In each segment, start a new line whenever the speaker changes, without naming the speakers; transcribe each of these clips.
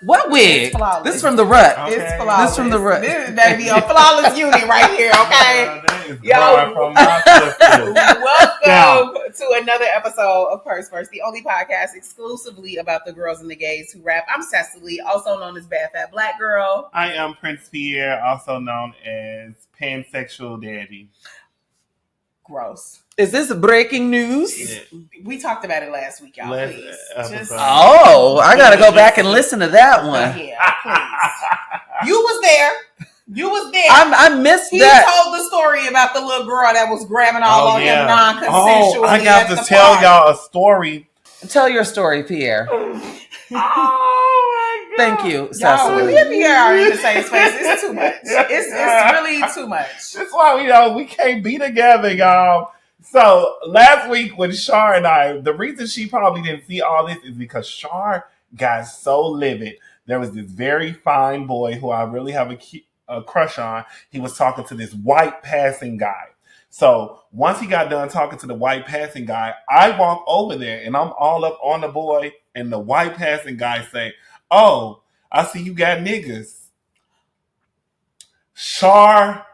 What wig? This is from the Rut.
Okay.
It's flawless. This from the Rut.
This is baby a flawless unit right here. Okay.
Yo,
welcome to another episode of Purse First, the only podcast exclusively about the girls and the gays who rap. I'm Sesali, also known as Bad Fat Black Girl.
I am Prince Pierre, also known as Pansexual Daddy.
Gross.
Is this breaking news?
Yeah.
We talked about it last week, y'all. Please.
I gotta go back and listen to that one.
Yeah, please. You was there.
I missed that.
He told the story about the little girl that was grabbing all on him non-consensually.
I got to tell y'all a story.
Tell your story, Pierre. Thank you, Sesali.
Me and Pierre are in the same space. It's too much. It's really too much.
That's why we can't be together, y'all. So last week when Shar and I, the reason she probably didn't see all this is because Shar got so livid. There was this very fine boy who I really have a crush on. He was talking to this white passing guy. So once he got done talking to the white passing guy, I walk over there and I'm all up on the boy, and the white passing guy say, "Oh, I see you got niggas." Shar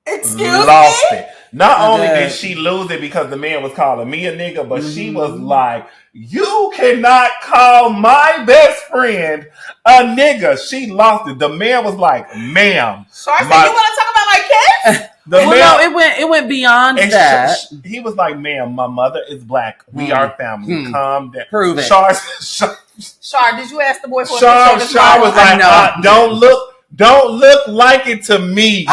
lost it. Not only did she lose it because the man was calling me a nigga, but she was like, "You cannot call my best friend a nigga." She lost it. The man was like, "Ma'am."
Shar said, "You want to talk about my kids?"
It went beyond that.
He was like, "Ma'am, my mother is black. We are family. Calm down."
Prove it.
Shar, did you ask the boy for
Shar was like, Don't look like it to me.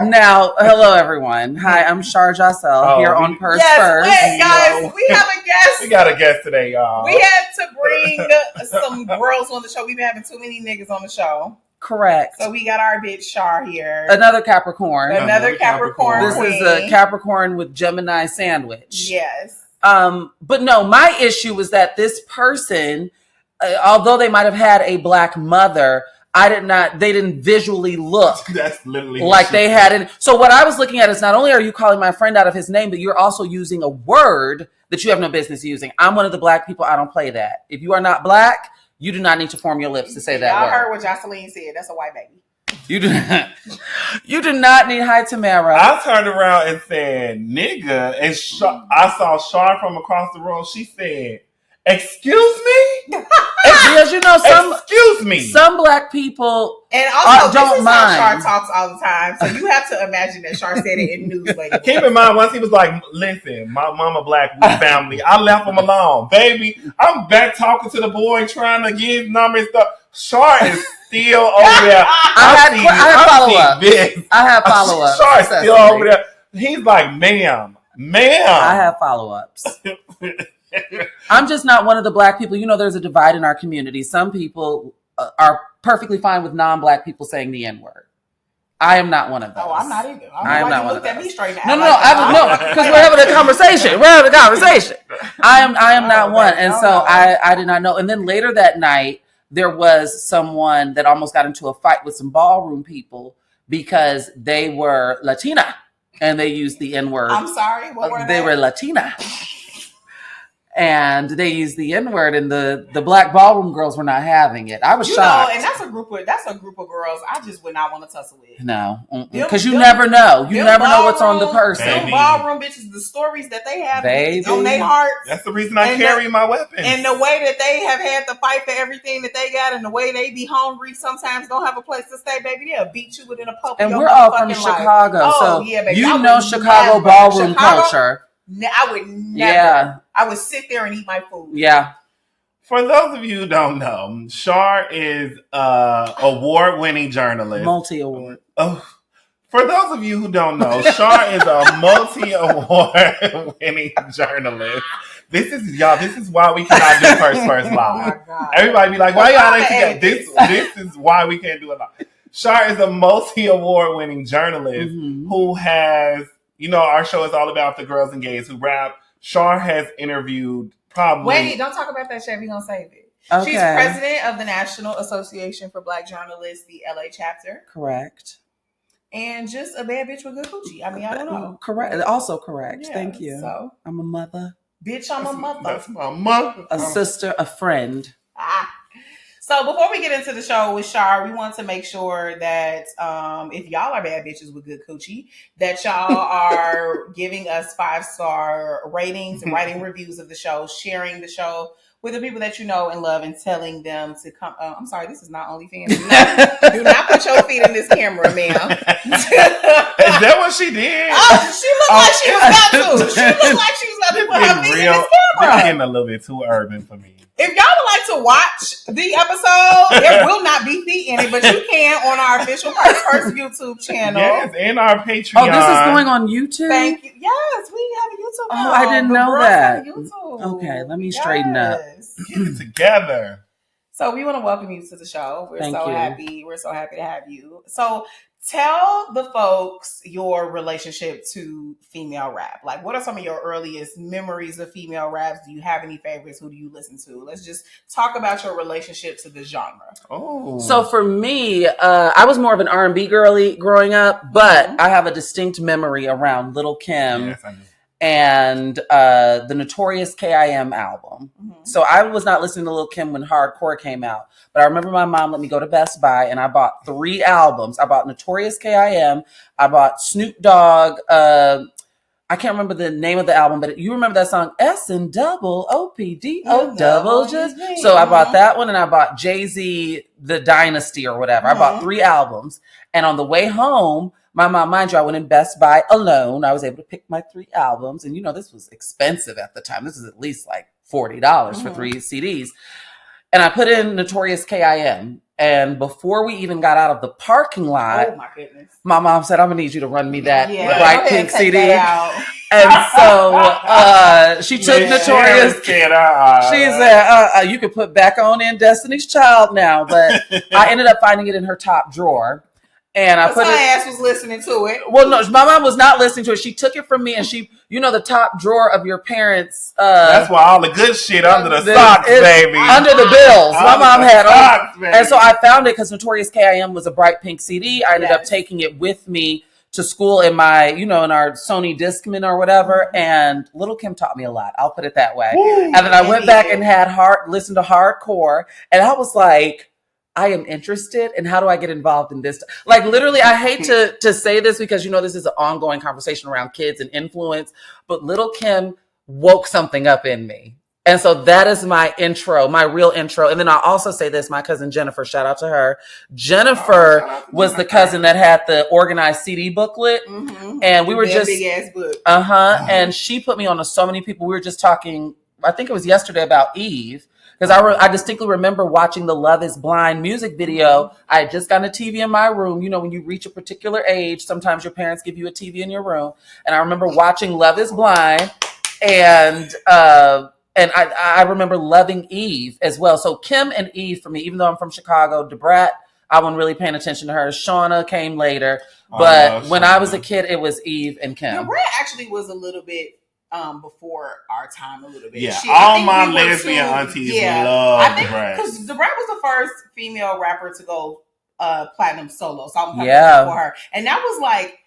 Now, hello everyone. Hi, I'm Shar Jossell here on Purse First.
Wait, guys, we have a guest.
We got a guest today, y'all.
We had to bring some girls on the show. We've been having too many niggas on the show.
Correct.
So we got our bitch Shar here.
Another Capricorn.
Another Capricorn.
This is a Capricorn with Gemini sandwich.
Yes.
But no, my issue was that this person, although they might have had a black mother, they didn't visually look
That's literally
like they had it. So what I was looking at is not only are you calling my friend out of his name, but you're also using a word that you have no business using. I'm one of the black people. I don't play that. If you are not black, you do not need to form your lips to say that word.
I heard what Jocelyn said. That's a white baby.
You do not need hi Tamara.
I turned around and said, "Nigga," and I saw Shar from across the room. She said, "Excuse me?"
Because
excuse me.
Some black people
and also
don't mind.
How Shar talks all the time, so you have to imagine that Shar said it in news language.
Keep in mind, once he was like, "Listen, my mama black, we family." I left him alone, baby. I'm back talking to the boy, trying to get his number and stuff. Shar is still over there.
I have follow-ups.
Shar is still over there. He's like, ma'am.
I have follow-ups. I'm just not one of the black people. There's a divide in our community. Some people are perfectly fine with non-black people saying the N-word. I am not one of those.
Oh, I'm not either.
I am not one of those.
At me straight
now. No, because we're having a conversation. I am not one. And so I did not know. And then later that night, there was someone that almost got into a fight with some ballroom people because they were Latina and they used the N-word.
I'm sorry, what were
they? They were Latina. And they used the N-word, and the black ballroom girls were not having it. I was shocked.
And that's a group of girls I just would not want to tussle with.
No, because you never know. You never know what's on the person.
Them ballroom bitches, the stories that they have on their hearts.
That's the reason I carry my weapon.
And the way that they have had to fight for everything that they got, and the way they be hungry, sometimes don't have a place to stay, baby. They'll beat you within a puppy.
And we're all from Chicago, so
baby,
Chicago ballroom culture.
I would never.
Yeah.
I would sit there and eat my food.
Yeah.
For those of you who don't know, Shar is an award-winning journalist.
Multi-award.
For those of you who don't know, Shar is a multi-award-winning journalist. This is why we cannot do First Live. Oh, everybody be like, why y'all ain't together? This is why we can't do it live. Shar is a multi-award-winning journalist who has, our show is all about the girls and gays who rap. Shar has interviewed probably...
Wait, don't talk about that shit. We're going to save it. Okay. She's president of the National Association for Black Journalists, the LA chapter.
Correct.
And just a bad bitch with good coochie. I mean, I don't know.
Correct. Also correct. Yeah, thank you.
So,
I'm a mother.
Bitch, I'm a mother.
That's my mother.
A sister, a friend.
So before we get into the show with Shar, we want to make sure that if y'all are bad bitches with good coochie, that y'all are giving us 5-star ratings and writing reviews of the show, sharing the show with the people that you know and love, and telling them to come. I'm sorry, this is not OnlyFans. Do not put your feet in this camera, ma'am.
Is that what she did?
Oh, she looked like she was about to. She looked like she was about to put her feet in this camera.
It's getting a little bit too urban for me.
If y'all would like to watch the episode, there will not be feet in it, but you can on our official first YouTube channel.
Yes, and our Patreon.
Oh, this is going on YouTube?
Thank you. Yes, we have a YouTube channel.
Oh, I didn't know
girls
that.
have a YouTube.
Okay, let me straighten up.
Get it together.
So we want to welcome you to the show. We're
Thank
so
you.
happy. We're so happy to have you. So tell the folks your relationship to female rap. Like, what are some of your earliest memories of female raps? Do you have any favorites? Who do you listen to? Let's just talk about your relationship to the genre.
Oh,
So for me, I was more of an R&B girly growing up, but I have a distinct memory around Lil Kim
yes, I know.
and the Notorious K.I.M. album.
Mm-hmm.
So I was not listening to Lil Kim when Hardcore came out, but I remember my mom let me go to Best Buy and I bought 3 albums. I bought Notorious K.I.M., I bought Snoop Dogg, I can't remember the name of the album, but you remember that song, S and double OPDO double just. So I bought that one, and I bought Jay-Z, The Dynasty or whatever. I bought 3 albums. And on the way home, my mom, mind you, I went in Best Buy alone. I was able to pick my 3 albums. And this was expensive at the time. This is at least like $40 for 3 CDs. And I put in Notorious K.I.M. And before we even got out of the parking lot,
oh my goodness,
my mom said, "I'm gonna need you to run me that bright pink CD."
And
so she took Notorious. She said, "You could put back on in Destiny's Child now." But I ended up finding it in her top drawer. And I put
my ass was listening to it.
Well, no, my mom was not listening to it. She took it from me, and she, the top drawer of your parents.
That's why all the good shit under the socks, baby.
Under the bills. My mom had
socks,
and so I found it because Notorious K.I.M. was a bright pink CD. I ended up taking it with me to school in my, in our Sony Discman or whatever. And Lil Kim taught me a lot. I'll put it that way.
Woo,
and then I went back and listened to Hardcore, and I was like, I am interested, and how do I get involved in this? Like, literally, I hate to say this because, this is an ongoing conversation around kids and influence, but Lil Kim woke something up in me. And so that is my intro, my real intro. And then I'll also say this, my cousin Jennifer, shout out to her. Jennifer was the cousin that had the organized CD booklet. Mm-hmm. And we were just
big ass book.
And she put me on to so many people. We were just talking, I think it was yesterday, about Eve. Because I distinctly remember watching the Love is Blind music video. I had just gotten a TV in my room. When you reach a particular age, sometimes your parents give you a TV in your room. And I remember watching Love is Blind. And I remember loving Eve as well. So Kim and Eve for me, even though I'm from Chicago, Debrat, I wasn't really paying attention to her. Shauna came later. But when I was a kid, it was Eve and Kim.
Debrat actually was a little bit before our time a little bit.
Yeah, all my lesbian aunties love Debrat.
Because Debrat was the first female rapper to go platinum solo. So I'm for her. And that was like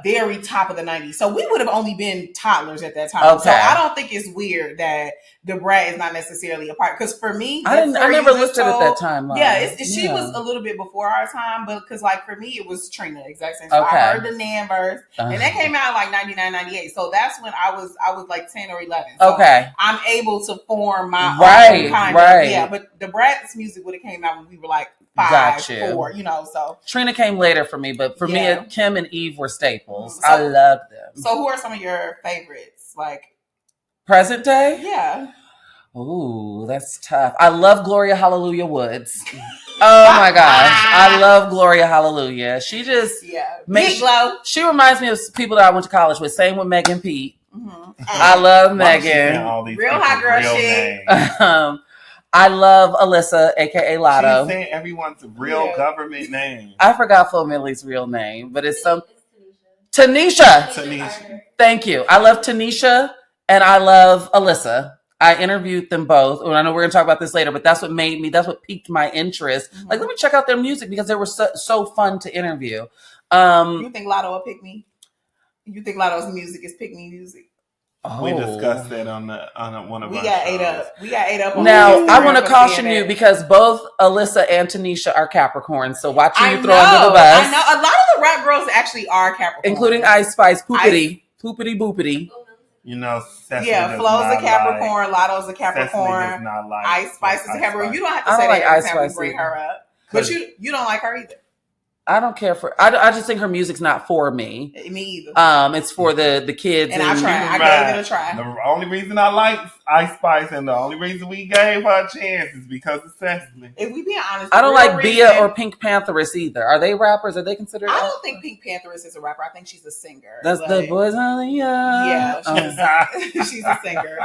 very top of the 90s. So we would have only been toddlers at that time. Okay. So I don't think it's weird that Debrat is not necessarily a part. Because for me,
I never looked at it at that time.
She was a little bit before our time, but because like for me, it was Trina, exact same. So I heard the Nan verse, and that came out like 99, 98. So that's when I was like 10 or 11. So I'm able to form my own kind of. Yeah, but Debrat's music would have came out when we were like 5, 4, so.
Trina came later for me, but for me, Kim and Eve were staples. I loved them.
So who are some of your favorites? Like
present day?
Yeah.
Ooh, that's tough. I love Gloria Hallelujah Woods. Oh my gosh. I love Gloria Hallelujah. She just she reminds me of people that I went to college with. Same with Megan Pete. Mm-hmm. I love Megan.
Real hot girl shit.
I love Alyssa, aka Lotto.
She's saying everyone's real government name.
I forgot Flo Millie's real name, but it's Tanisha. Thank you. I love Tanisha and I love Alyssa. I interviewed them both. And I know we're going to talk about this later, but that's what piqued my interest. Mm-hmm. Like, let me check out their music because they were so fun to interview.
You think Lotto will pick me? You think Lotto's music is pick me music?
We discussed that on one of our shows.
We got ate up.
Now, I want to caution you because both Alyssa and Tanisha are Capricorns, so watch you throw under the bus.
I know. A lot of the rap girls actually are Capricorns.
Including Ice Spice, Poopity Boopity.
You know,
Sesali Flo's a Capricorn, Lotto's a Capricorn, Ice Spice is a Capricorn. You don't have to say that every time we bring her up. But you don't like her either.
I don't care for. I just think her music's not for me.
Me either.
It's for the kids.
And I tried. I gave it a try.
The only reason I like Ice Spice and the only reason we gave her a chance is because of Sesali.
If we being honest,
I don't like Bia or Pink Pantheress either. Are they rappers? Are they considered?
I don't think Pink Pantheress is a rapper. I think she's a singer.
That's the boys on the
yeah. She's a singer.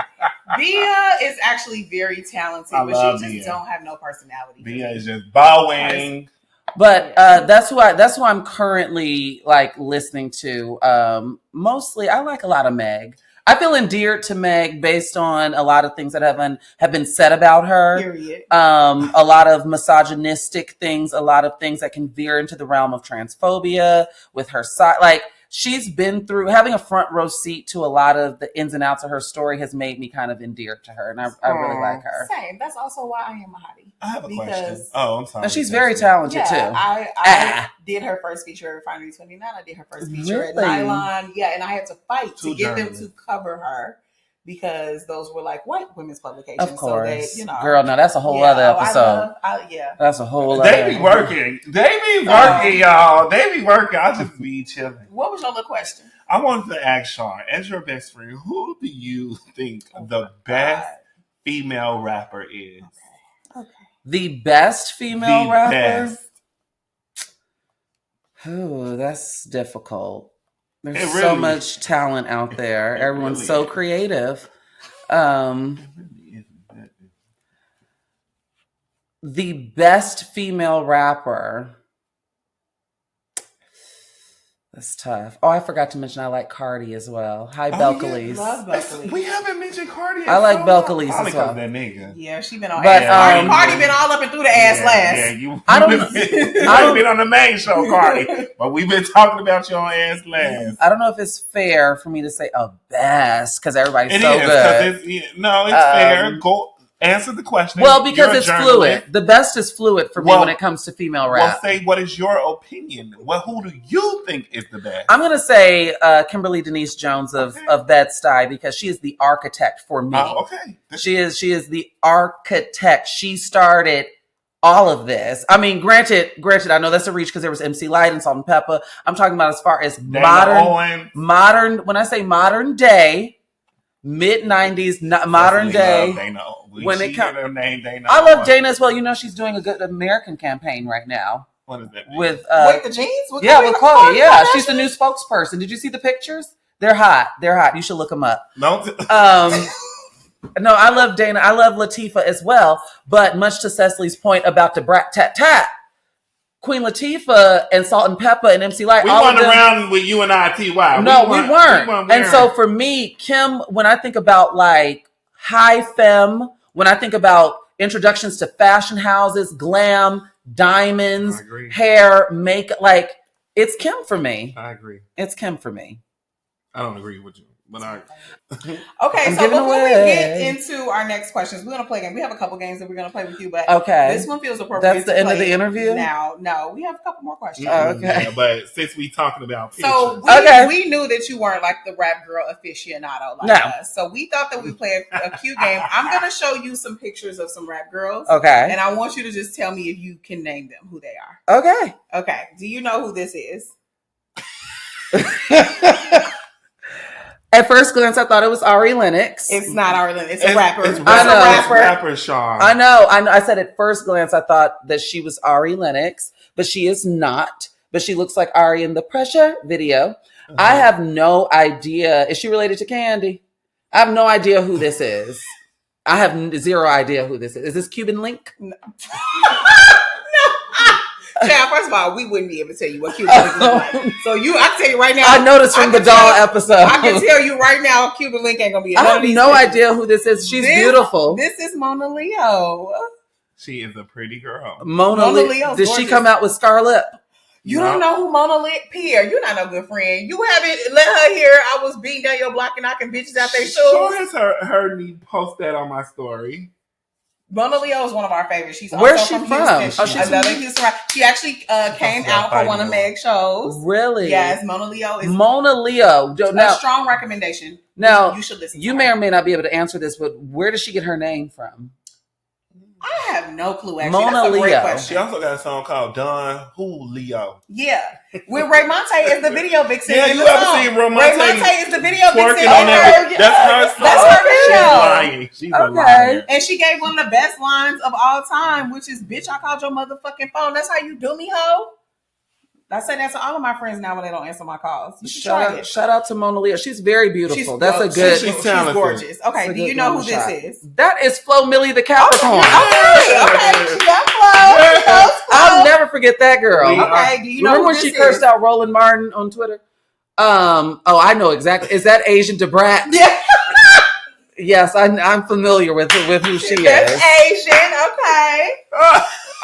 Bia is actually very talented, but she just don't have no personality.
Bia is just bowing.
But that's who I'm currently like listening to. Mostly, I like a lot of Meg. I feel endeared to Meg based on a lot of things that have been said about her.
Period.
A lot of misogynistic things, a lot of things that can veer into the realm of transphobia with her side. Like she's been through having a front row seat to a lot of the ins and outs of her story has made me kind of endeared to her, and I really like her.
Same. That's also why I am a hottie.
I have a question. Oh, I'm sorry.
And she's very talented too.
I did her first feature at Refinery 29. I did her first feature at Nylon. Yeah, and I had to fight to get them to cover her because those were like white women's publications.
Of course.
So
girl, no, that's a whole other episode. That's a whole other.
They be working. Y'all. They be working. I just be chilling.
What was your other question?
I wanted to ask Shar, as your best friend, who do you think the best female rapper is?
Okay.
The best female rapper? Oh, that's difficult. There's so much talent out there. Everyone's so creative. The best female rapper. That's tough. Oh, I forgot to mention I like Cardi as well. Hi, Belcalis.
Love Belcalis.
We haven't mentioned Cardi.
I like Belcalis as well.
That nigga.
Yeah, she been on ass. Cardi been all up and through the ass last.
Yeah, I been on the main show, Cardi, but we've been talking about you on ass last.
I don't know if it's fair for me to say a best because everybody's
it
so
is,
good.
It's fair. Go answer the question.
Well, because it's fluid. The best is fluid for me when it comes to female rap.
Well, say what is your opinion? Who do you think is the best?
I'm going to say Kimberly Denise Jones of Bed-Stuy because she is the architect for me.
Okay.
She is the architect. She started all of this. I mean, granted, I know that's a reach because there was MC Lyte and Salt and Pepper. I'm talking about as far as modern. When I say modern day, mid 90s, modern day. When it comes, I love Dana as well. You know, she's doing a good American campaign right now.
What is that?
With
the jeans?
with Chloe. Yeah, she's the new spokesperson. Did you see the pictures? They're hot. You should look them up.
No,
I love Dana. I love Latifah as well. But much to Cecily's point about the brat tat tat, Queen Latifah and Salt and Pepper and MC Lyte.
We went around with you and ITY.
No, we weren't. And so for me, Kim, when I think about like high femme, when I think about introductions to fashion houses, glam, diamonds, hair, makeup, like it's Kim for me.
I agree.
It's Kim for me.
I don't agree with you. But
okay, so before we get into our next questions, we're gonna play a game. We have a couple games that we're gonna play with you, but this one feels appropriate.
That's the end of the interview.
Now, no, we have a couple more questions.
Okay,
yeah, but since we talking about pictures,
so we knew that you weren't like the rap girl aficionado like us. So we thought that we play a cute game. I'm gonna show you some pictures of some rap girls.
Okay,
and I want you to just tell me if you can name them, who they are.
Okay.
Okay. Do you know who this is?
At first glance, I thought it was Ari Lennox.
It's not Ari Lennox. It's a rapper.
It's a rapper, Shar.
I know. I said at first glance, I thought that she was Ari Lennox, but she is not. But she looks like Ari in the Pressure video. Mm-hmm. I have no idea. Is she related to Candy? I have no idea who this is. I have zero idea who this is. Is this Cuban Link?
No. Child, first of all, we wouldn't be able to tell you what Cuban Link looks like. So I can tell you right now.
I noticed from the doll episode.
I can tell you right now, Cuban Link ain't gonna be.
I have no idea who this is. She's beautiful.
This is Monaleo.
She is a pretty girl.
Monaleo. Did she come out with Scarlett?
You don't know who Monaleo Pierre. You're not no good friend. You haven't let her hear I was beating down your block and knocking bitches out their shoes.
Sure has heard me post that on my story.
Monaleo is one of our favorites. She's
Where's
also
she
from Houston.
from?
She's another Houston. She actually came out for one of Meg's shows.
Really?
Yes, Monaleo is
Monaleo.
a strong recommendation.
Now,
you should listen.
You may or may not be able to answer this, but where does she get her name from?
I have no clue. Actually, that's a great question.
She also got a song called Don Julio.
Yeah, with Ray Monte is the video vixen.
Yeah, you ever seen Ray Monte?
Ray Monte is the video vixen.
On that. That's her song.
That's her video.
She's lying. She's a liar.
And she gave one of the best lines of all time, which is, "Bitch, I called your motherfucking phone. That's how you do me, hoe." I say that to all of my friends now when they don't answer my calls. You should try it.
Shout out to Monaleo. She's very beautiful. That's a good.
She's gorgeous. Okay, do you know who this is?
That is Flo Millie the Capricorn.
Okay. She got Flo.
I'll never forget that girl.
Okay, do you know
Remember when she cursed out Roland Martin on Twitter? I know exactly. Is that Asian Debrat?
Yeah.
Yes, I'm familiar with who she is.
Asian. Okay.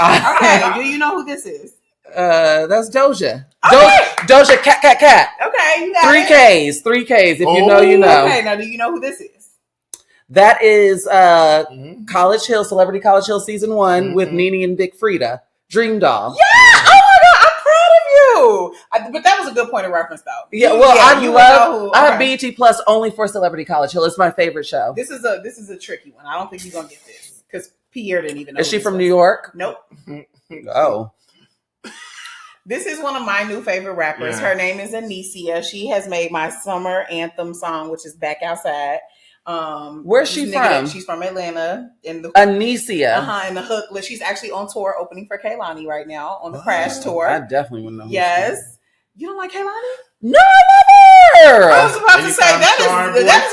Okay. Do you know who this is?
That's Doja.
Okay.
Doja cat.
Okay, you got
3 Ks. If you know, you know.
Okay, now do you know who this is?
That is College Hill, Celebrity College Hill Season 1 with Nene and Big Frida. Dream Doll.
Yeah! Oh my God, I'm proud of you! But that was a good point of reference, though.
Yeah, well, I have BET Plus only for Celebrity College Hill. It's my favorite show.
This is a tricky one. I don't think you're going to get this. Because Pierre didn't even know.
Is she from New York?
Nope.
Oh.
This is one of my new favorite rappers. Yeah. Her name is Anycia. She has made my summer anthem song, which is Back Outside.
Where's she from?
She's from Atlanta.
Anycia.
In the hook list. She's actually on tour opening for Kehlani right now on the Crash tour.
I definitely wouldn't know.
Yes. You don't like Kehlani?
No, I love her.
I was about to say that is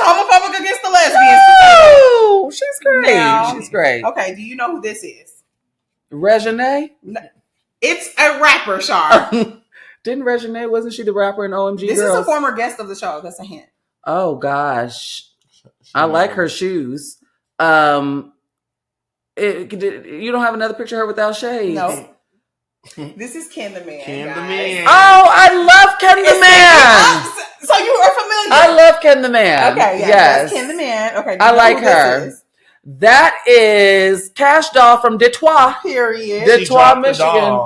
homophobic against the lesbians.
No, she's great.
Now,
she's great.
Okay, do you know who this is?
Reginae?
No. It's a rapper, Shar.
Didn't Reginae, wasn't she the rapper in OMG
This
Girls?
is a former guest of the show. That's a hint.
Oh, gosh. I like her shoes. You don't have another picture of her without shades?
No. This is Ken the Man.
Ken the Man.
Oh, I love Ken the Man.
So you are familiar.
I love Ken the Man.
Okay, yes. Ken the Man. Okay,
I like her. That is Cash Doll from Detroit.
Period.
Detroit, Michigan.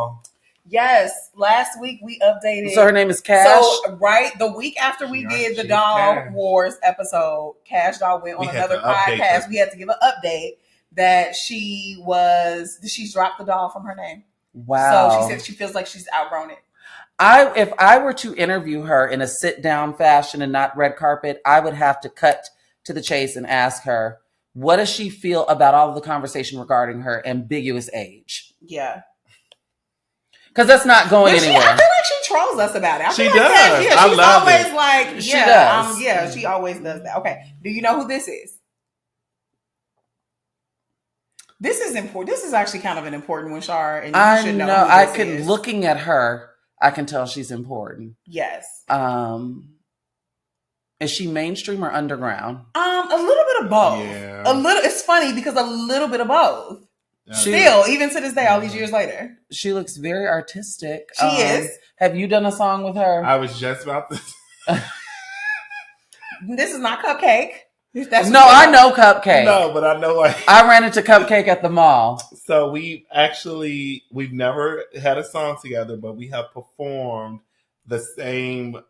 Yes. Last week we updated.
So her name is Cash.
So the week after we did the Doll Wars episode, Cash Doll went on another podcast. We had to give an update that she's dropped the doll from her name.
Wow.
So she said she feels like she's outgrown it.
If I were to interview her in a sit down fashion and not red carpet, I would have to cut to the chase and ask her, what does she feel about all of the conversation regarding her ambiguous age?
Yeah.
Because that's not going anywhere.
I feel like she trolls us about it.
She does.
She's always like,
she does.
She always does that. Okay. Do you know who this is? This is important. This is actually kind of an important one, Shar. And you should know who this is.
Looking at her, I can tell she's important.
Yes.
Is she mainstream or underground?
A little bit of both.
Yeah.
It's funny because a little bit of both. Still, even to this day, all these years later.
She looks very artistic.
She is.
Have you done a song with her?
I was just about to.
This is not Cupcake.
I know Cupcake.
No, but I know
I ran into Cupcake at the mall.
So we've never had a song together, but we have performed the same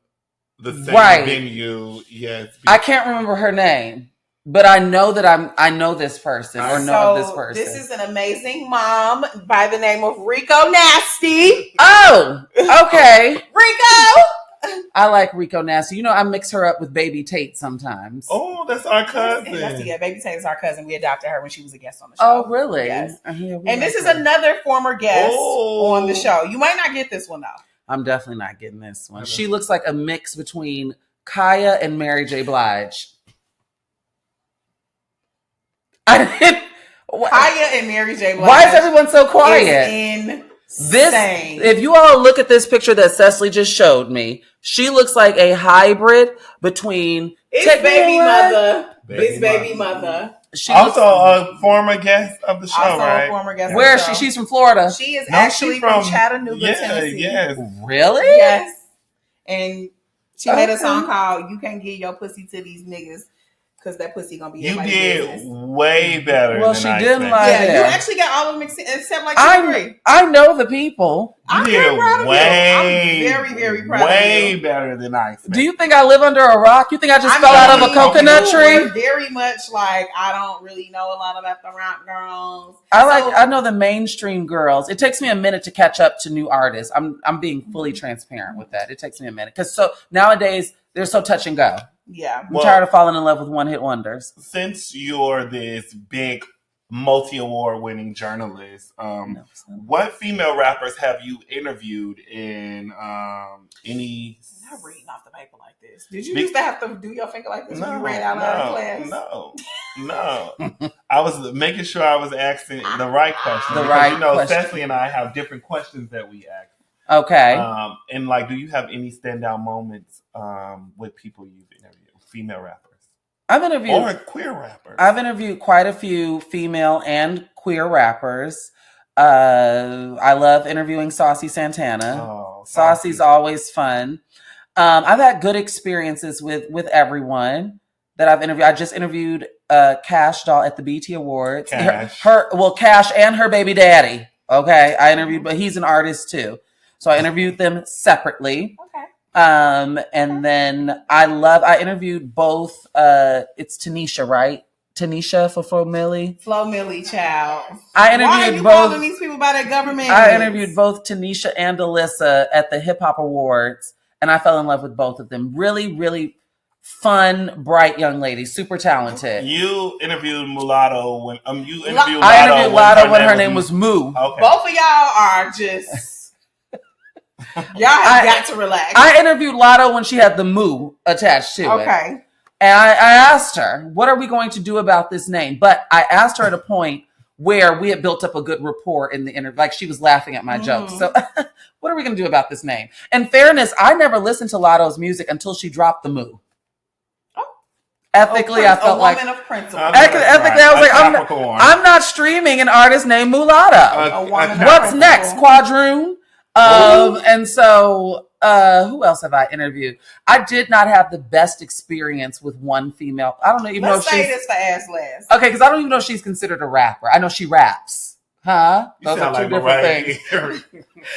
venue. Yes.
I can't remember her name, but I know that I know this person or know of this person.
This is an amazing mom by the name of Rico Nasty.
Oh, okay.
Rico.
I like Rico Nasty. You know, I mix her up with Baby Tate sometimes.
Oh, that's our cousin.
Baby Tate is our cousin. We adopted her when she was a guest on the show.
Oh, really?
Yes. And this is another former guest on the show. You might not get this one, though.
I'm definitely not getting this one. She looks like a mix between Kaya and Mary J. Blige.
Kaya and Mary J. Blige.
Why is everyone so quiet? If you all look at this picture that Sesali just showed me, she looks like a hybrid between
Bbymutha.
She
also a former guest of the show,
Also
right?
a former guest.
Where
of
is
the
she?
show.
She's from Florida.
She is
No,
actually
she's
from Chattanooga,
yeah,
Tennessee.
Yes.
Really?
Yes. And she made a
Okay.
song called "You Can't Give Your Pussy to These Niggas." Because that pussy gonna be
You
everybody's
did
business.
way better.
Well,
than
she
I
didn't
said.
lie
Yeah,
there.
you actually got all of them except like 2-3.
I know the people.
You
I'm
did
very proud of you.
way,
I'm very, very proud of
way
you.
better than I said.
Do you think I live under a rock? You think I just
I
fell out of a
mean,
coconut
you
tree?
were very much like, I don't really know a lot about the rock girls.
I know the mainstream girls. It takes me a minute to catch up to new artists. I'm being fully transparent with that. It takes me a minute because so nowadays they're so touch and go.
Yeah.
I'm tired of falling in love with one hit wonders.
Since you're this big multi-award winning journalist, what female rappers have you interviewed in any?
I'm not reading off the paper like this. Did you used to have to do your finger like this when you read out loud in class?
No. I was making sure I was asking the right question.
The
because,
right question.
Sesali and I have different questions that we ask.
Okay.
And like, do you have any standout moments with people you've interviewed, female rappers?
I've interviewed
or queer rappers.
I've interviewed quite a few female and queer rappers. I love interviewing Saucy Santana.
Oh,
Saucy's always fun. I've had good experiences with everyone that I've interviewed. I just interviewed Cash Doll at the BT Awards.
Cash.
Cash and her baby daddy. Okay, I interviewed, but he's an artist too, so I interviewed them separately.
Okay.
And then I interviewed both. It's Tanisha, right? Tanisha for Flo Milli.
Flo Milli, child.
I interviewed
Why are you
both.
calling these people by their government?
I interviewed both Tanisha and Alyssa at the Hip Hop Awards, and I fell in love with both of them. Really, really fun, bright young ladies, super talented.
You interviewed Mulatto when you interviewed Mulatto.
I interviewed Mulatto when her name was Moo.
Okay.
Both of y'all are just. Y'all have got to relax.
I interviewed Lotto when she had the Moo attached to it.
Okay.
And I asked her, what are we going to do about this name? But I asked her at a point where we had built up a good rapport in the interview. Like she was laughing at my jokes. So what are we going to do about this name? In fairness, I never listened to Lotto's music until she dropped the Moo. Ethically, I felt like
of principle.
ethically, I was like, I'm not streaming an artist named Mulatto. What's next? Quadroon? And so, who else have I interviewed? I did not have the best experience with one female. I don't even know if she's.
Let's say this for ass last.
Okay, because I don't even know if she's considered a rapper. I know she raps. Huh? Those are two different things.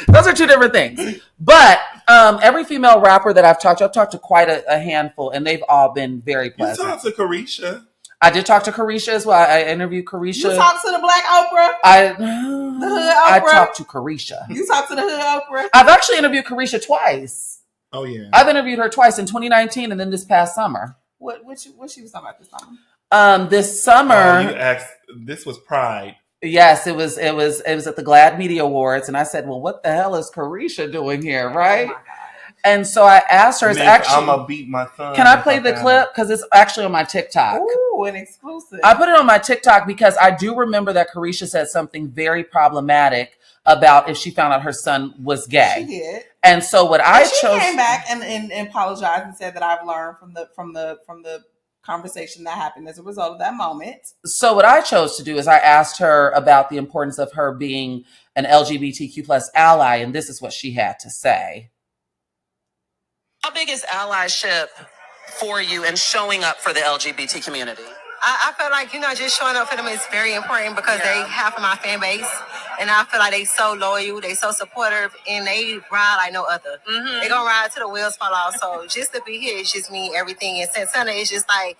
Those are two different things. But every female rapper that I've talked to quite a handful, and they've all been very pleasant.
You talked to Caresha.
I did talk to Caresha as well. I interviewed Caresha.
You talked to the Black Oprah?
The
Hood
I
Oprah?
talked to Caresha.
You talked to the Hood Oprah?
I've actually interviewed Caresha twice.
Oh, yeah.
I've interviewed her twice in 2019 and then this past summer.
What she was talking about this summer?
This summer.
You asked, this was Pride.
Yes, it was at the GLAAD Media Awards, and I said, "Well, what the hell is Caresha doing here, right?"
Oh my God.
And so I asked her, "It's actually
I'm gonna beat my son."
Can I play the clip because it's actually on my TikTok?
Ooh, an exclusive.
I put it on my TikTok because I do remember that Caresha said something very problematic about if she found out her son was gay.
She did,
and so what
she came back and apologized and said that I've learned from the conversation that happened as a result of that moment.
So what I chose to do is I asked her about the importance of her being an LGBTQ plus ally, and this is what she had to say. How big is allyship for you and showing up for the LGBT community?
I feel like, just showing up for them is very important because they half of my fan base. And I feel like they so loyal, they so supportive, and they ride like no other. Mm-hmm. They gonna ride till the wheels fall off. So just to be here is just me, everything. And Santana is just like,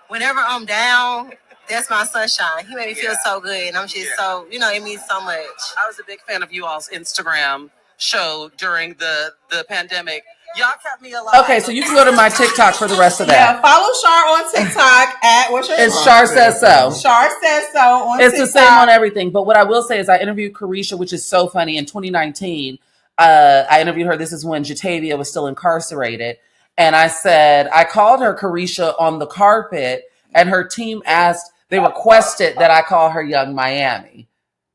whenever I'm down, that's my sunshine. He made me feel so good. And I'm just so, it means so much.
I was a big fan of you all's Instagram show during the pandemic. Y'all kept me alive.
Okay, so you can go to my TikTok for the rest of that.
Yeah, follow Shar on TikTok at what's your name?
It's Shar Says So.
Shar Says So on
it's
TikTok.
The same on everything. But what I will say is I interviewed Caresha, which is so funny. In 2019, I interviewed her. This is when Jatavia was still incarcerated. And I called her Caresha on the carpet, and her team they requested that I call her Young Miami.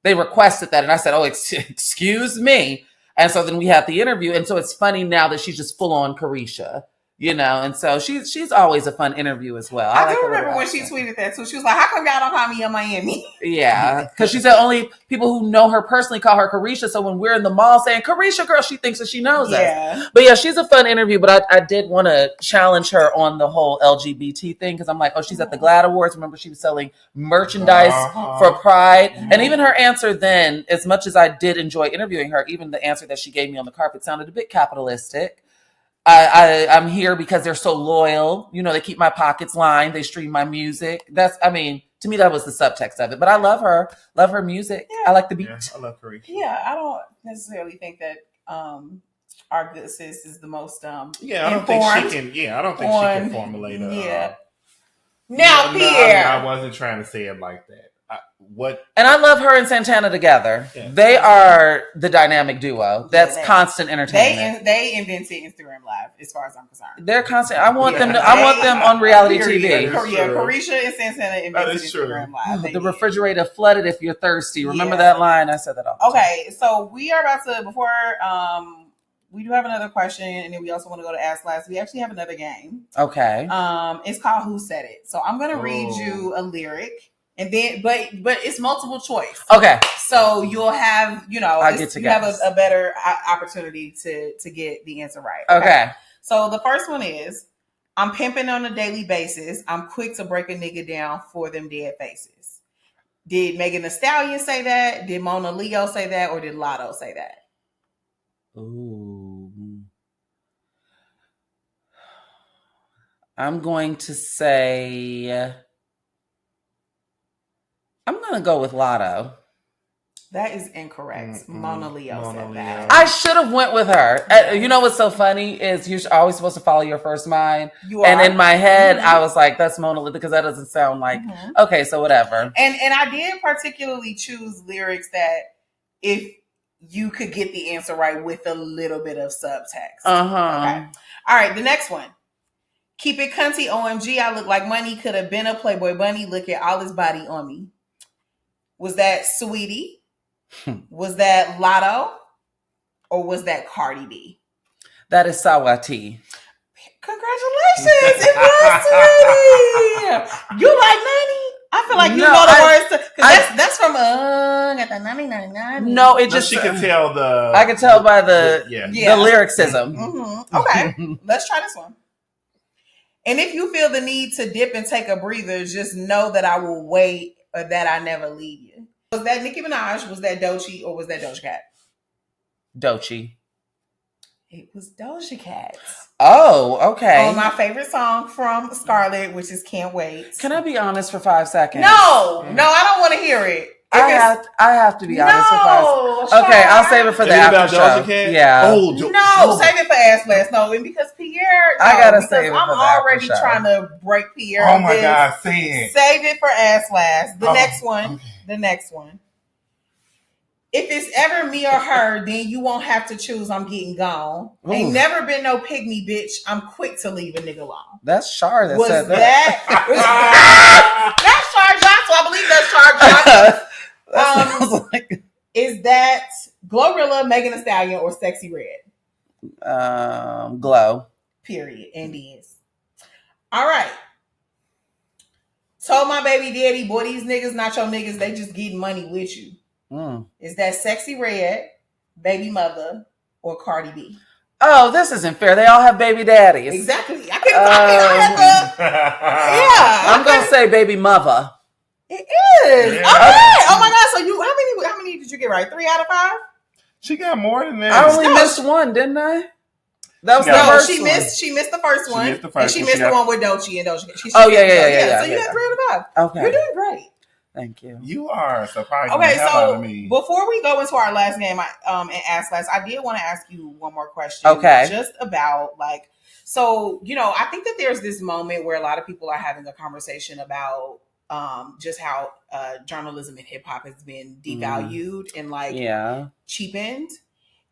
They requested that. And I said, oh, excuse me. And so then we had the interview. And so it's funny now that she's just full on Caresha. You know, and so she's always a fun interview as well.
I
like
do
her
remember
little
when she
accent.
tweeted that too. She was like, "How come y'all don't call me in Miami?"
Yeah, because she said only people who know her personally call her Caresha. So when we're in the mall saying Caresha girl, she thinks that she knows us. But yeah, she's a fun interview. But I did want to challenge her on the whole LGBT thing because I'm like, oh, she's at the GLAAD Awards. Remember, she was selling merchandise for Pride. And even her answer then, as much as I did enjoy interviewing her, even the answer that she gave me on the carpet sounded a bit capitalistic. I'm here because they're so loyal. You know, they keep my pockets lined. They stream my music. To me, that was the subtext of it. But I love her music. Yeah. I like the beat.
Yeah, I love Caresha.
Yeah, I don't necessarily think that our good sis is the most
I don't think she can formulate a.
Yeah. Now, Pierre.
I wasn't trying to say it like that.
And I love her and Santana together. Yeah. They are the dynamic duo. That's constant entertainment.
They invented Instagram Live, as far as I'm concerned.
They're constant. I want them on reality TV.
Caresha and Santana invented Instagram Live.
The refrigerator flooded if you're thirsty. Remember that line? I said that all the time.
So we are about to, before we do have another question, and then we also want to go to Ask Last. We actually have another game.
Okay.
It's called Who Said It. So I'm going to read you a lyric. And then, but it's multiple choice.
Okay.
So you'll have, you have a better opportunity to get the answer right.
Okay.
So the first one is, I'm pimping on a daily basis. I'm quick to break a nigga down for them dead faces. Did Megan Thee Stallion say that? Did Monaleo say that? Or did Lotto say that?
Ooh. I'm going to say... I'm going to go with Lotto.
That is incorrect. Monaleo said that.
I should have went with her. You know what's so funny is you're always supposed to follow your first mind. You are. And in my head, I was like, that's Monaleo because that doesn't sound like, okay, so whatever.
And I did particularly choose lyrics that if you could get the answer right with a little bit of subtext. Okay. All right, the next one. Keep it cunty, OMG. I look like money. Could have been a Playboy bunny. Look at all his body on me. Was that Sweetie? Was that Lotto? Or was that Cardi B?
That is Sawati.
Congratulations! It was Sweetie! You like money? I feel like you know the words. Because that's from at the 1999.
No, it just...
she can tell the...
I can tell by the lyricism.
Okay, let's try this one. And if you feel the need to dip and take a breather, just know that I will wait or that I never leave you. Was that Nicki Minaj, was that Doechii, or was that Doja Cat?
Doechii.
It was Doja Cat.
Oh, okay.
On my favorite song from Scarlett, which is Can't Wait.
Can I be honest for 5 seconds?
No, I don't want to hear it.
I have to be honest for 5 seconds. Okay, I'll save it for the after show. Yeah.
Save it for Ask Last. No, and because Pierre,
I gotta save it for
I'm already trying to break Pierre.
Oh my God, say it.
Save it for Ask Last. The next one. Okay. The next one. If it's ever me or her, then you won't have to choose. I'm getting gone. Ooh. Ain't never been no pigme, bitch. I'm quick to leave a nigga alone.
That's Shar that said
that. That's Shar Jossell. I believe that's Shar Jossell. Is that Glorilla, Megan Thee Stallion, or Sexy Red?
Glow.
Period. And is. All right. Told my baby daddy, boy, these niggas not your niggas. They just getting money with you. Is that Sexy Red, Bbymutha, or Cardi B?
Oh, this isn't fair. They all have baby daddies.
Exactly. I couldn't
I'm gonna say Bbymutha.
It is. Yeah. Okay. Oh my God. So how many did you get right? 3 out of 5?
She got more than that.
I only missed one, didn't I? That was the first
one. She missed the first one. And she missed the one with Doechii and Doja.
Yeah.
So you got 3 out of 5.
Okay.
You're doing great.
Thank you.
You are surprising.
Okay, so before we go into our last game and Ask Last, I did want to ask you one more question.
Okay.
Just about I think that there's this moment where a lot of people are having a conversation about just how journalism and hip hop has been devalued and cheapened.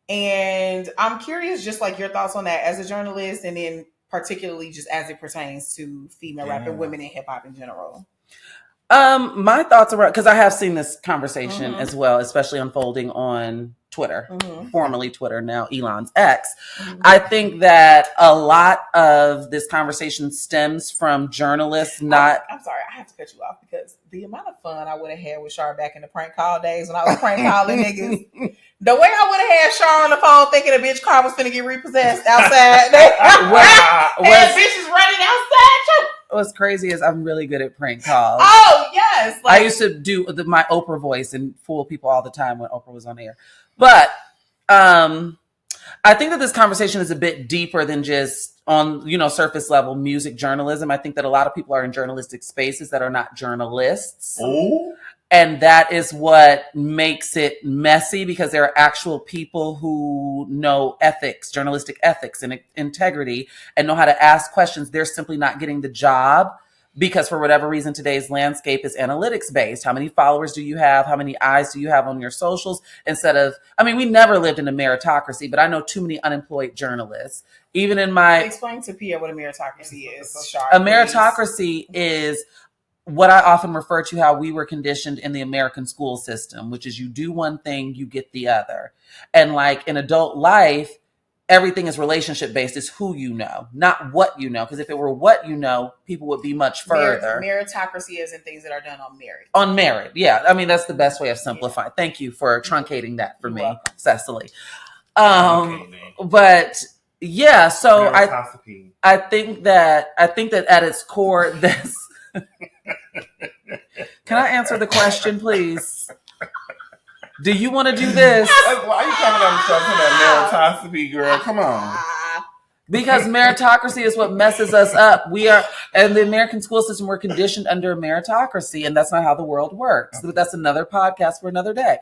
And I'm curious, just like your thoughts on that as a journalist, and then particularly just as it pertains to female rap and women in hip hop in general.
My thoughts around, because I have seen this conversation as well, especially unfolding on Twitter,
Mm-hmm.
formerly Twitter, now Elon's X. Mm-hmm. I think that a lot of this conversation stems from journalists not...
I'm sorry, I have to cut you off because the amount of fun I would have had with Shar back in the prank call days when I was prank calling niggas. The way I would have had Shar on the phone thinking a bitch car was finna get repossessed outside. And bitches running outside.
What's crazy is I'm really good at prank calls.
Oh, yes.
I used to do my Oprah voice and fool people all the time when Oprah was on air. But I think that this conversation is a bit deeper than just on, surface level music journalism. I think that a lot of people are in journalistic spaces that are not journalists.
Ooh.
And that is what makes it messy, because there are actual people who know ethics, journalistic ethics and integrity, and know how to ask questions. They're simply not getting the job because for whatever reason, today's landscape is analytics based. How many followers do you have? How many eyes do you have on your socials? Instead of, we never lived in a meritocracy, but I know too many unemployed journalists. Even in my...
Explain to Pierre what a meritocracy is, Shar,
a meritocracy is what I often refer to how we were conditioned in the American school system, which is you do one thing, you get the other. And like in adult life, everything is relationship based. It's who you know, not what you know. Because if it were what you know, people would be much further.
Meritocracy is in things that are done on merit.
On merit, yeah. That's the best way of simplifying. Yeah. Thank you for truncating that for me, welcome. Sesali. But yeah, so I think that at its core, this. Can I answer the question, please? Do you want to do this?
Why are you coming on the show to that meritocracy, girl? Come on.
Because meritocracy is what messes us up. We are, in the American school system, we're conditioned under meritocracy, and that's not how the world works. But that's another podcast for another day.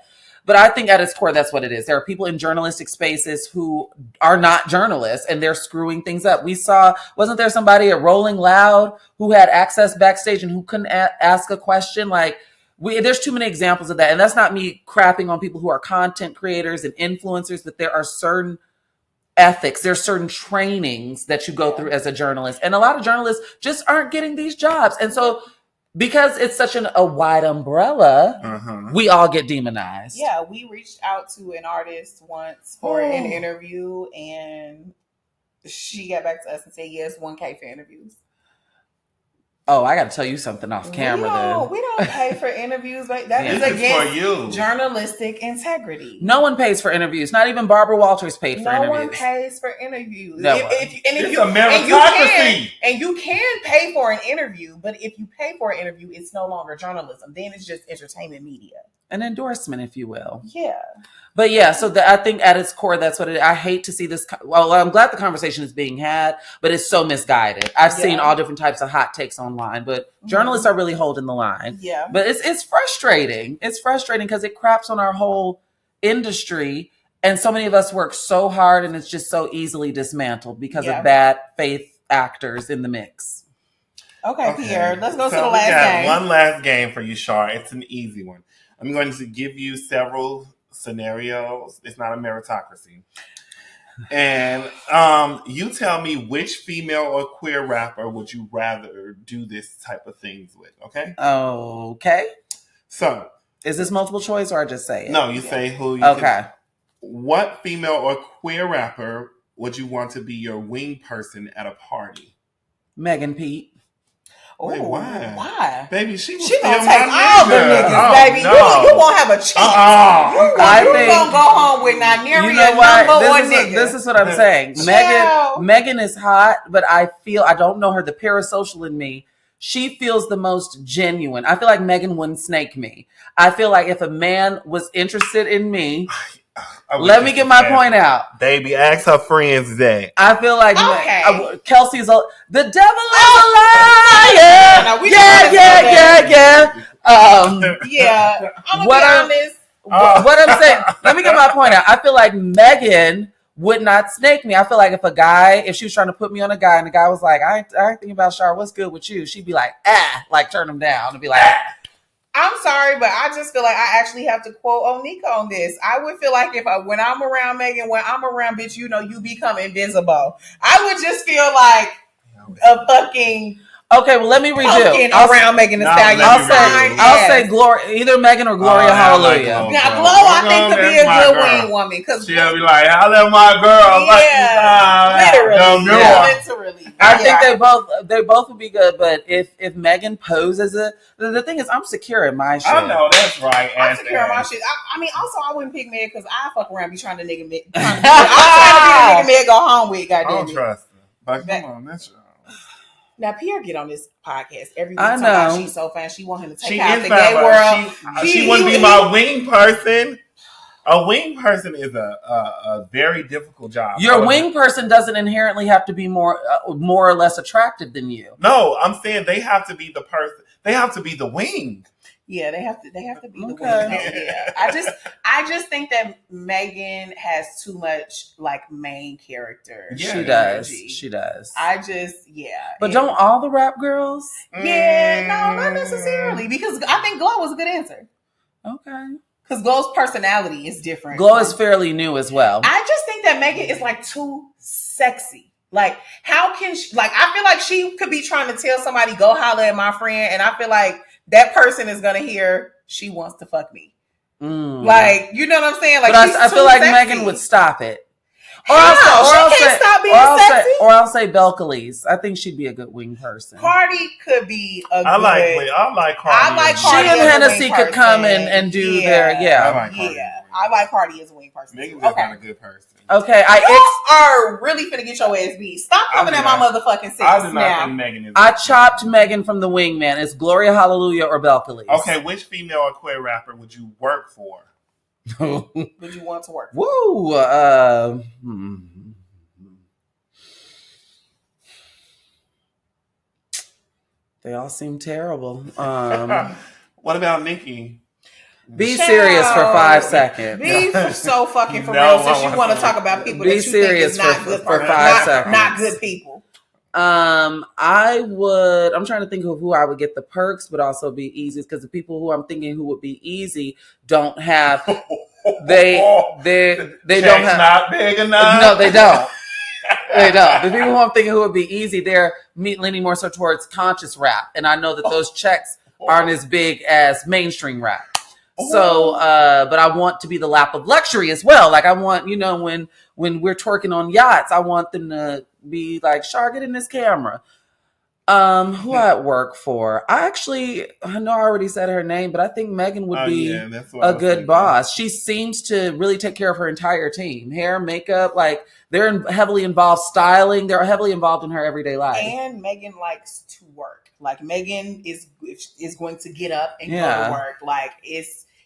But I think at its core, that's what it is. There are people in journalistic spaces who are not journalists, and they're screwing things up. We saw, wasn't there somebody at Rolling Loud who had access backstage and who couldn't ask a question? There's too many examples of that. And that's not me crapping on people who are content creators and influencers, but there are certain ethics, there's certain trainings that you go through as a journalist. And a lot of journalists just aren't getting these jobs. And so because it's such a wide umbrella, we all get demonized.
Yeah, we reached out to an artist once for an interview, and she got back to us and said, yes, $1K for interviews. Oh,
I got to tell you something off camera.
We don't pay for interviews. That is against journalistic integrity.
No one pays for interviews. Not even Barbara Walters paid for interviews.
No one pays for interviews.
It's a meritocracy.
And you can pay for an interview, but if you pay for an interview, it's no longer journalism. Then it's just entertainment media.
An endorsement, if you will.
Yeah.
But yeah, so I think at its core, that's what it is. I hate to see this. Well, I'm glad the conversation is being had, but it's so misguided. I've seen all different types of hot takes online, but journalists are really holding the line.
Yeah.
But it's frustrating. It's frustrating because it craps on our whole industry. And so many of us work so hard, and it's just so easily dismantled because of bad faith actors in the mix.
Okay, Pierre, let's go to the last game.
One last game for you, Shar. It's an easy one. I'm going to give you several scenarios. It's not a meritocracy. And you tell me which female or queer rapper would you rather do this type of things with, okay?
Okay.
So.
Is this multiple choice or I just say it?
No, you say who you can. What female or queer rapper would you want to be your wing person at a party?
Megan Pete.
Wait, why?
Why?
Baby, she
gonna take all the niggas, baby.
No.
You won't have a chance. You gonna go home with not nearly a number one nigga.
This is what I'm saying. Megan is hot, but I don't know her. The parasocial in me, she feels the most genuine. I feel like Megan wouldn't snake me. I feel like if a man was interested in me, let me get my point out.
Baby, ask her friends that.
I feel like Kelsey's the devil is a liar.
Yeah.
What I'm saying, let me get my point out. I feel like Megan would not snake me. I feel like if she was trying to put me on a guy and the guy was like, I ain't thinking about Shar, what's good with you? She'd be like, turn him down and be like,
I'm sorry, but I just feel like I actually have to quote Onika on this. I would feel like when I'm around Megan, when I'm around bitch, you become invisible. I would just feel like a fucking
Okay, well, let me redo.
Pumpkin around Megan Thee
No,
Stallion.
let me
Fine
redo.
I'll say
ass.
Gloria, either Megan or Gloria Hallelujah.
Glow.
Now, Glow, I think, could be a
That's
good
my girl.
wing woman. Because
She'll be like, I let my girl.
literally.
I think they both would be good, but if Megan poses it, the thing is, I'm secure in my shit.
I know that's right.
I'm secure in my shit. I mean, also, I wouldn't pick Meg because I fuck around be trying to nigga Meg. I'm trying to be the nigga Meg go home with.
I
Goddamn
don't
it.
trust her. But come on, that's
Now Pierre get on this podcast every week.
I
Talking about
know.
she's so fine. She want him to take
she
out
is
the
fine,
gay
but
world.
She wouldn't be my wing person. A wing person is a very difficult job.
Your wing person doesn't inherently have to be more or less attractive than you.
No, I'm saying they have to be the person. They have to be the wing.
Yeah, they have to be the
Okay.
wing. Yeah, I just think that Megan has too much like main character.
Yeah,
She does.
energy.
She does.
But
don't all the rap girls?
Yeah, no, not necessarily. Because I think Glow was a good answer.
Okay.
Because Glow's personality is different.
Glow is fairly new as well.
I just think that Megan is like too sexy. Like, how can she, like, I feel like she could be trying to tell somebody, go holler at my friend. And I feel like that person is going to hear, she wants to fuck me. Like, you know what I'm saying? Like,
but I feel like
sexy.
Megan would stop it.
I'll
say Belcalis. I think she'd be a good wing person.
Cardi could be a
I like Cardi.
She and Hennessy could come and do their
I like Cardi as a wing person.
Megan's not a good person.
Okay,
you are really finna get your ass beat. Stop coming at my motherfucking sis.
I do not think Megan is.
I chopped Megan from the wingman. It's Gloria Hallelujah or Belcalis.
Okay, which female or queer rapper would you work for?
Would you want to work for?
Woo! They all seem terrible.
What about Nicki?
Be serious for 5 seconds.
Be so fucking for real since you want to talk about people that you think is not good for
5 seconds.
Not good people.
I would. I'm trying to think of who I would get the perks, but also be easy because the people who I'm thinking who would be easy don't have. They don't have.
Not big enough.
No, they don't. They don't. The people who I'm thinking who would be easy, they're leaning more so towards conscious rap, and I know that those checks aren't as big as mainstream rap. So, but I want to be the lap of luxury as well. Like I want, when we're twerking on yachts, I want them to be like, Shar, get in this camera. Who I'd work for? I know I already said her name, but I think Megan would be a good boss. She seems to really take care of her entire team. Hair, makeup, like they're heavily involved styling. They're heavily involved in her everyday life.
And Megan likes to work. Like Megan is going to get up and go to work. Like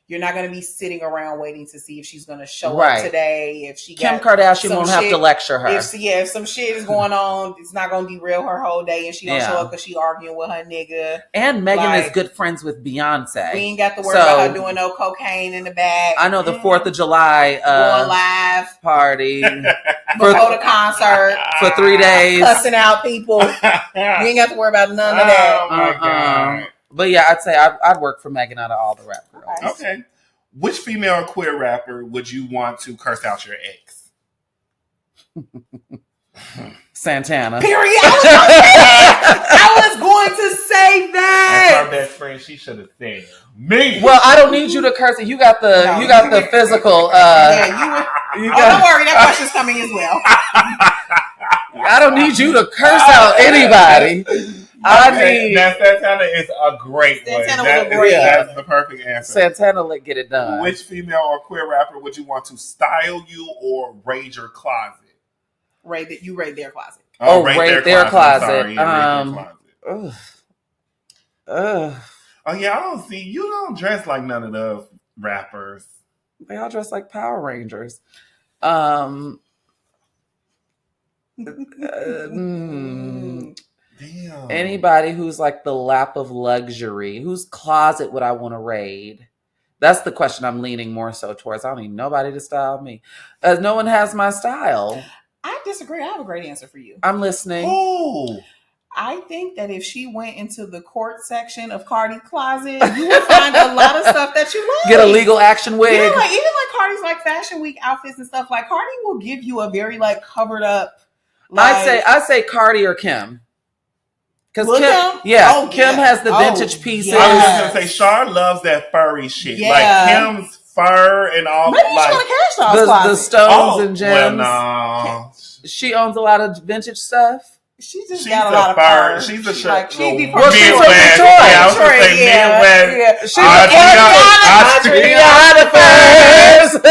you're not going to be sitting around waiting to see if she's going to show up today. If she
Kim Kardashian won't have to lecture her.
If some shit is going on, it's not going to derail her whole day, and she don't show up because she arguing with her nigga.
And Megan is good friends with Beyonce.
We ain't got to worry about her doing no cocaine in the bag.
I know the 4th of July
going live
party
before the concert
for 3 days,
cussing out people. You ain't got to worry about none of that.
Oh my God.
But yeah, I'd say I'd work for Megan out of all the rap girls.
Okay. Which female or queer rapper would you want to curse out your ex?
Santana.
Period. I was going to say that.
That's our best friend. She should have said me.
Well, I don't need you to curse it. You got the physical.
Don't worry, that question's coming as well.
I don't need you to curse out anybody.
Santana is a great one. That's the perfect answer.
Santana, let get it done.
Which female or queer rapper would you want to style you or raid your closet?
You raid their closet.
Oh, raid their closet.
Sorry,
Oh
yeah, you don't dress like none of the rappers.
They all dress like Power Rangers.
Damn.
Anybody who's like the lap of luxury, whose closet would I want to raid? That's the question I'm leaning more so towards. I don't need nobody to style me. No one has my style.
I disagree. I have a great answer for you.
I'm listening.
Oh.
I think that if she went into the court section of Cardi's closet, you would find a lot of stuff that you like.
Get a legal action wig.
Yeah, even like Cardi's like fashion week outfits and stuff. Like Cardi will give you a very like covered up.
I say Cardi or Kim. Because
Lil
Kim,
Kim? Oh,
Kim
yeah.
has the
Oh,
vintage pieces.
I was just
yes.
gonna say, Shar loves that furry shit.
Yeah.
Like Kim's fur and all.
Maybe you should
like
go to Cash Doll's
the
closet.
stones and gems.
Well, no.
She owns a lot of vintage stuff.
She just
She's
got a
a
lot of
fur.
fur.
She's a
She like she be from
Well, she's from
Midwest.
Detroit.
Yeah, I was gonna say Midwest.
Yeah.
She's Adriana first.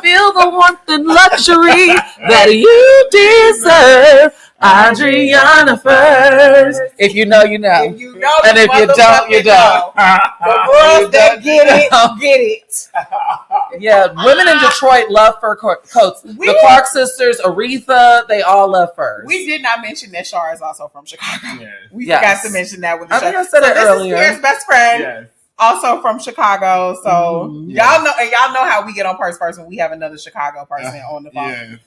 Feel the warmth and luxury that you deserve. Adriana first. If you know, you know.
If you know,
And if you don't, you don't.
The girls that get it.
Yeah, women in Detroit love fur coats. The Clark sisters, Aretha, they all love furs.
We did not mention that Shar is also from Chicago.
Yes.
We forgot to mention that with the
I
show.
think I said it earlier.
This is Pierre's best friend.
Yes.
Also from Chicago, so
Yes.
y'all know how we get on First when we have another Chicago person on the phone.
Yes.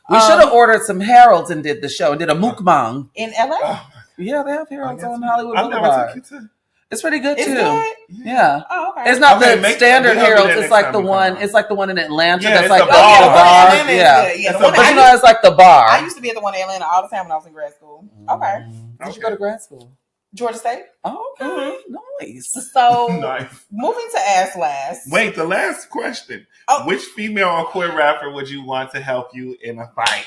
We should have ordered some heralds and did the show and did a mukbang.
In LA.
Oh,
Yeah, they have heralds on Hollywood
I've never
Boulevard.
took you to.
It's pretty good
It's
too.
good.
Yeah.
Oh, okay.
It's not
Okay,
the
make-
standard
we're gonna do
heralds.
that
It's
next
like
time
the
we
one.
come.
It's like the one in Atlanta.
Yeah,
That's
it's
like
the
the
bar.
the one in
bar.
Atlanta is
Yeah.
good. Yeah,
It's
the one
But
I
you know, it's like the
I
bar.
used to be at the one in Atlanta all the time when I was in grad school. Okay.
Did you go to grad school?
Georgia State.
Oh, okay. Nice.
So
Nice.
moving to Ass Last.
Wait, the last question.
Oh.
Which female or queer rapper would you want to help you in a fight?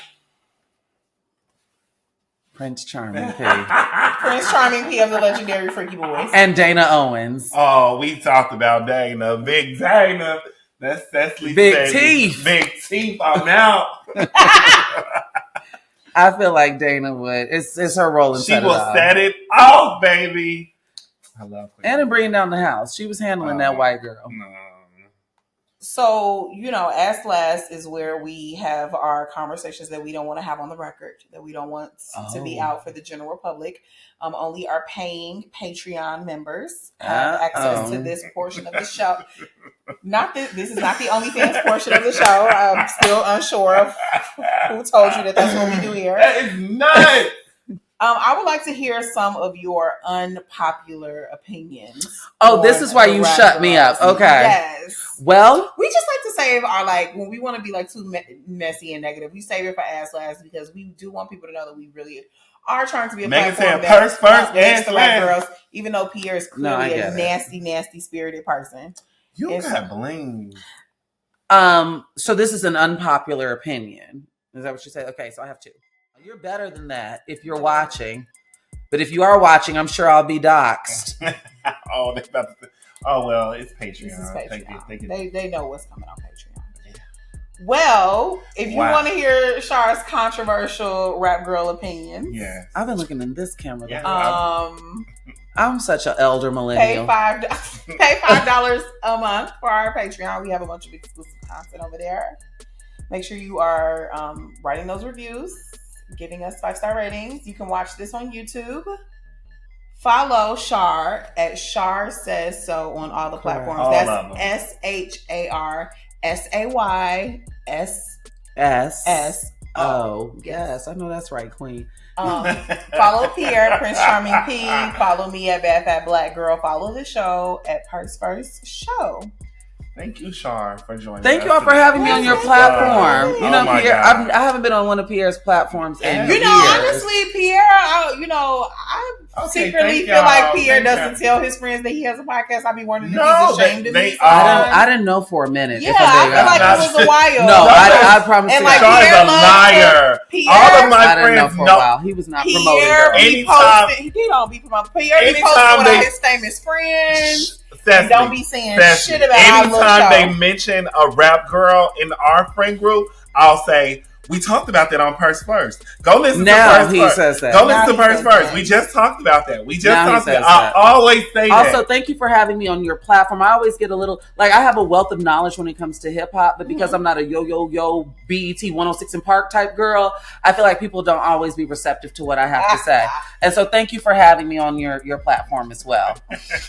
Prince Charming, P.
Prince Charming P of the legendary Freaky Boys.
And Dana Owens.
Oh, we talked about Dana. Big Dana. That's Cecily.
Big teeth.
Big teeth. I'm out.
I feel like Dana would. It's her role in
She
Set It
will
Off.
set it off, baby. I love her.
And in bringing down the house. She was handling that white girl.
No.
So, Ass Last is where we have our conversations that we don't want to have on the record, that we don't want to be out for the general public. Only our paying Patreon members have access to this portion of the show. This is not the OnlyFans portion of the show. I'm still unsure of who told you that that's what we do here.
That is nuts.
I would like to hear some of your unpopular opinions.
Oh, this is why you shut me up. Okay.
Yes.
Well,
We just like to save our, when we want to be too messy and negative, we save it for Ass Last because we do want people to know that we really are trying to be a
Megan
platform
said
that
purse first,
uplifts
ass
the black
last.
girls, even though Pierre is
No, I
clearly a
get it.
nasty, nasty spirited person.
You
It's-
got bling.
so this is an unpopular opinion. Is that what you said? Okay, so I have two. You're better than that if you're watching. But if you are watching, I'm sure I'll be doxxed.
Oh, they about to. Oh well, it's Patreon.
This is Patreon.
Take it.
They know what's coming on Patreon. Well, if you want to hear Shar's controversial rap girl opinion,
Yeah.
I've been looking in this camera.
Yeah.
I'm such an elder
pay
millennial.
$5 a month for our Patreon. We have a bunch of exclusive content over there. Make sure you are writing those reviews, giving us 5-star ratings. You can watch this on YouTube. Follow Shar at Shar Says So on all the platforms.
All
That's
of them.
SHARSAYS.
Oh, yes. I know that's right, Queen.
Follow Pierre, Prince Charming P. Follow me at Bad Fat Black Girl. Follow the show at Purse First Show.
Thank you, Shar, for joining.
Thank
us
you all for
today.
having me on your platform.
Oh
You know,
my
Pierre,
God.
I haven't been on one of Pierre's platforms in years.
Honestly, Pierre, I
Okay,
secretly
thank
feel
y'all.
like Pierre
Thank
doesn't tell his friends that he has a podcast. I'd be wondering if
No,
he's ashamed of
they
me.
are.
I didn't know for a minute.
Yeah,
if I'm
I
being
feel like
honest.
it was a while.
No, I promise
And
you.
like
Shar is
Pierre
a
loves
liar.
Pierre,
All of my
I didn't know
friends
for a
know.
while. He was not promoting
Pierre
girls.
be
Anytime-
posting. He don't be promoting. Pierre be
Anytime
posting
they-
with his famous friends.
Cecily,
Don't be saying
Cecily,
shit about our little
anytime they
show.
mention a rap girl in our friend group, I'll say, we talked about that on Purse First. Go listen
Now
to Purse
he
First.
says that.
Go
Now
listen to
he
Purse
says
First.
that.
We just talked about that. We just
Now he
talked
says
about that.
that.
I always say
Also,
that.
thank you for having me on your platform. I always get a little, I have a wealth of knowledge when it comes to hip hop, but because I'm not a yo BET 106 and Park type girl, I feel like people don't always be receptive to what I have to say. And so thank you for having me on your platform as well.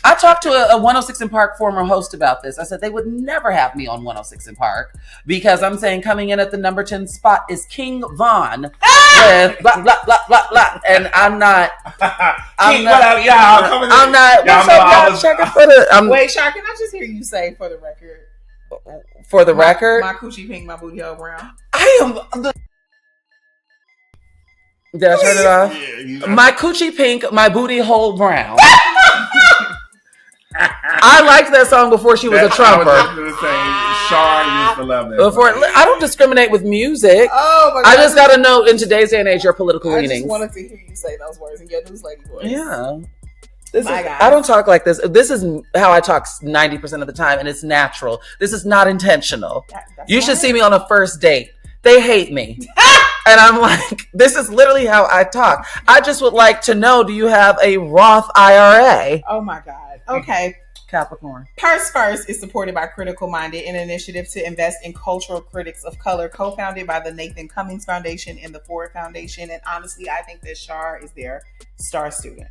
I talked to a 106 and Park former host about this. I said they would never have me on 106 and Park because I'm saying coming in at the number 10 spot is King Von with blah, blah, blah, blah, blah. And I'm not.
Keep what up, y'all. Come in.
I'm not.
Y'all
What's
know
up,
I
y'all?
was-
Checking for the.
Wait, Shar, can I just hear you say for the record?
For the record,
My coochie pink, my booty hole brown.
I am. Did I turn it off?
Yeah,
My coochie pink, my booty hole brown. I liked that song before she was a trumper.
I was just going to say, Shar used to love that song.
I don't discriminate with music.
Oh my God.
I just got to know in today's day and age your political leanings.
I just wanted to hear you say those words in your news lady voice.
Yeah.
My God.
I don't talk like this. This is how I talk 90% of the time, and it's natural. This is not intentional. You should see me on a first date. They hate me. And I'm like, this is literally how I talk. I just would like to know, do you have a Roth IRA?
Oh my God. Okay.
Capricorn.
Purse First is supported by Critical Minded, an initiative to invest in cultural critics of color, co-founded by the Nathan Cummings Foundation and the Ford Foundation. And honestly, I think that Shar is their star student.